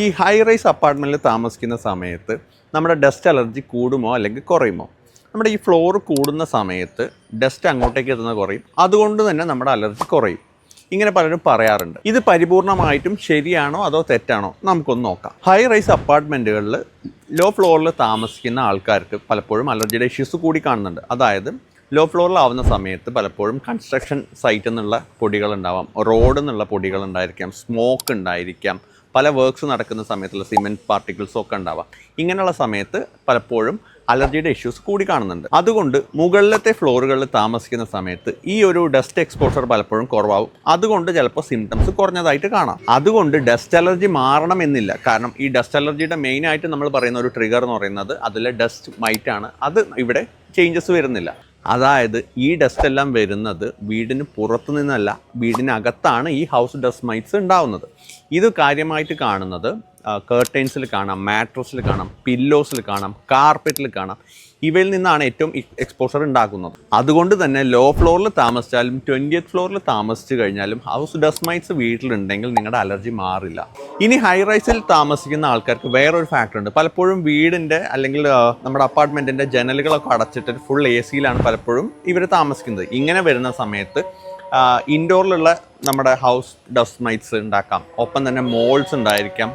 ഈ high rice അപ്പാർട്ട്മെൻറ്റിൽ താമസിക്കുന്ന സമയത്ത് നമ്മുടെ ഡസ്റ്റ് അലർജി കൂടുമോ അല്ലെങ്കിൽ കുറയുമോ? നമ്മുടെ ഈ ഫ്ലോർ കൂടുന്ന സമയത്ത് ഡസ്റ്റ് അങ്ങോട്ടേക്ക് എത്തുന്നത് കുറയും, അതുകൊണ്ട് തന്നെ നമ്മുടെ അലർജി കുറയും. ഇങ്ങനെ പലരും പറയാറുണ്ട്. ഇത് പരിപൂർണമായിട്ടും ശരിയാണോ അതോ തെറ്റാണോ? നമുക്കൊന്ന് നോക്കാം. ഹൈ റൈസ് അപ്പാർട്ട്മെൻറ്റുകളിൽ ലോ ഫ്ലോറിൽ താമസിക്കുന്ന ആൾക്കാർക്ക് പലപ്പോഴും അലർജിയുടെ ഇഷ്യൂസ് കൂടി കാണുന്നുണ്ട്. അതായത് ലോ ഫ്ലോറിലാവുന്ന സമയത്ത് പലപ്പോഴും കൺസ്ട്രക്ഷൻ സൈറ്റിൽ നിന്നുള്ള പൊടികളുണ്ടാവാം, റോഡിൽ നിന്നുള്ള പൊടികളുണ്ടായിരിക്കാം, സ്മോക്ക് ഉണ്ടായിരിക്കാം, പല വർക്ക്സ് നടക്കുന്ന സമയത്തുള്ള സിമെൻറ്റ് പാർട്ടിക്കിൾസും ഒക്കെ ഉണ്ടാവാം. ഇങ്ങനെയുള്ള സമയത്ത് പലപ്പോഴും അലർജിയുടെ ഇഷ്യൂസ് കൂടി കാണുന്നുണ്ട്. അതുകൊണ്ട് മുകളിലത്തെ ഫ്ലോറുകളിൽ താമസിക്കുന്ന സമയത്ത് ഈ ഒരു ഡസ്റ്റ് എക്സ്പോഷർ പലപ്പോഴും കുറവാകും. അതുകൊണ്ട് ചിലപ്പോൾ സിംറ്റംസ് കുറഞ്ഞതായിട്ട് കാണാം. അതുകൊണ്ട് ഡസ്റ്റ് അലർജി മാറണമെന്നില്ല. കാരണം ഈ ഡസ്റ്റ് അലർജിയുടെ മെയിനായിട്ട് നമ്മൾ പറയുന്ന ഒരു ട്രിഗർ എന്ന് പറയുന്നത് അതിലെ ഡസ്റ്റ് മൈറ്റാണ്. അത് ഇവിടെ ചേഞ്ചസ് വരുന്നില്ല. അതായത് ഈ ഡസ്റ്റ് എല്ലാം വരുന്നത് വീടിന് പുറത്തു നിന്നല്ല, വീടിനകത്താണ് ഈ ഹൗസ് ഡസ്റ്റ് മൈറ്റ്സ് ഉണ്ടാവുന്നത്. ഇത് കാര്യമായിട്ട് കാണുന്നത് കേർട്ടൈൻസിൽ കാണാം, മാട്രസിൽ കാണാം, പില്ലോസിൽ കാണാം, കാർപ്പറ്റിൽ കാണാം. ഇവയിൽ നിന്നാണ് ഏറ്റവും എക്സ്പോഷർ ഉണ്ടാക്കുന്നത്. അതുകൊണ്ട് തന്നെ ലോ ഫ്ലോറിൽ താമസിച്ചാലും 20th ഫ്ലോറിൽ താമസിച്ച് കഴിഞ്ഞാലും ഹൗസ് ഡസ്റ്റ് മൈറ്റ്സ് വീട്ടിലുണ്ടെങ്കിൽ നിങ്ങളുടെ അലർജി മാറില്ല. ഇനി ഹൈ റൈസിൽ താമസിക്കുന്ന ആൾക്കാർക്ക് വേറൊരു ഫാക്ടർ ഉണ്ട്. പലപ്പോഴും വീടിൻ്റെ അല്ലെങ്കിൽ നമ്മുടെ അപ്പാർട്ട്മെൻറ്റിൻ്റെ ജനലുകളൊക്കെ അടച്ചിട്ട് ഫുൾ AC-യിലാണ് പലപ്പോഴും ഇവർ താമസിക്കുന്നത്. ഇങ്ങനെ വരുന്ന സമയത്ത് ഇൻഡോറിലുള്ള നമ്മുടെ ഹൗസ് ഡസ്റ്റ് മൈറ്റ്സ് ഉണ്ടാക്കാം. ഒപ്പം തന്നെ മോൾസ് ഉണ്ടായിരിക്കാം,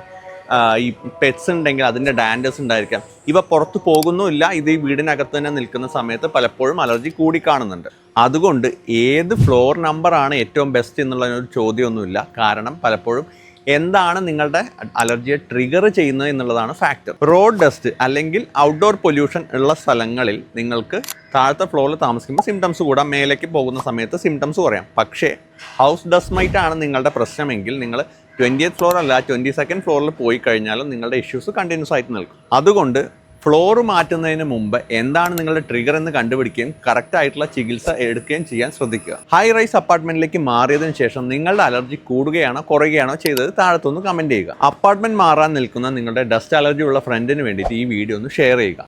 ഈ പെറ്റ്സ് ഉണ്ടെങ്കിൽ അതിൻ്റെ ഡാൻഡേഴ്സ് ഉണ്ടായിരിക്കാം. ഇവ പുറത്ത് പോകുന്നുമില്ല, ഇത് ഈ വീടിനകത്ത് തന്നെ നിൽക്കുന്ന സമയത്ത് പലപ്പോഴും അലർജി കൂടി കാണുന്നുണ്ട്. അതുകൊണ്ട് ഏത് ഫ്ലോർ നമ്പറാണ് ഏറ്റവും ബെസ്റ്റ് എന്നുള്ളതിനൊരു ചോദ്യമൊന്നുമില്ല. കാരണം പലപ്പോഴും എന്താണ് നിങ്ങളുടെ അലർജിയെ ട്രിഗർ ചെയ്യുന്നത് എന്നുള്ളതാണ് ഫാക്ടർ. റോഡ് ഡസ്റ്റ് അല്ലെങ്കിൽ ഔട്ട്ഡോർ പൊല്യൂഷൻ ഉള്ള സ്ഥലങ്ങളിൽ നിങ്ങൾക്ക് താഴത്തെ ഫ്ലോറിൽ താമസിക്കുമ്പോൾ സിംറ്റംസ് കൂടാം, മേലേക്ക് പോകുന്ന സമയത്ത് സിംറ്റംസ് കുറയാം. പക്ഷേ ഹൗസ് ഡസ്റ്റ് മൈറ്റ് ആണ് നിങ്ങളുടെ പ്രശ്നമെങ്കിൽ നിങ്ങൾ 20th ഫ്ലോർ അല്ല 22nd ഫ്ലോറിൽ പോയി കഴിഞ്ഞാലും നിങ്ങളുടെ ഇഷ്യൂസ് കണ്ടിന്യൂസ് ആയിട്ട് നിൽക്കും. അതുകൊണ്ട് ഫ്ലോർ മാറ്റുന്നതിന് മുമ്പ് എന്താണ് നിങ്ങളുടെ ട്രിഗർ എന്ന് കണ്ടുപിടിക്കുകയും കറക്റ്റ് ആയിട്ടുള്ള ചികിത്സ എടുക്കുകയും ചെയ്യാൻ ശ്രദ്ധിക്കുക. ഹൈ റൈസ് അപ്പാർട്ട്മെന്റിലേക്ക് മാറിയതിനു ശേഷം നിങ്ങളുടെ അലർജി കൂടുകയാണോ കുറയുകയാണോ ചെയ്തത് താഴത്തൊന്ന് കമന്റ് ചെയ്യുക. അപ്പാർട്ട്മെന്റ് മാറാൻ നിൽക്കുന്ന നിങ്ങളുടെ ഡസ്റ്റ് അലർജി ഉള്ള ഫ്രണ്ടിന് വേണ്ടിയിട്ട് ഈ വീഡിയോ ഒന്ന് ഷെയർ ചെയ്യുക.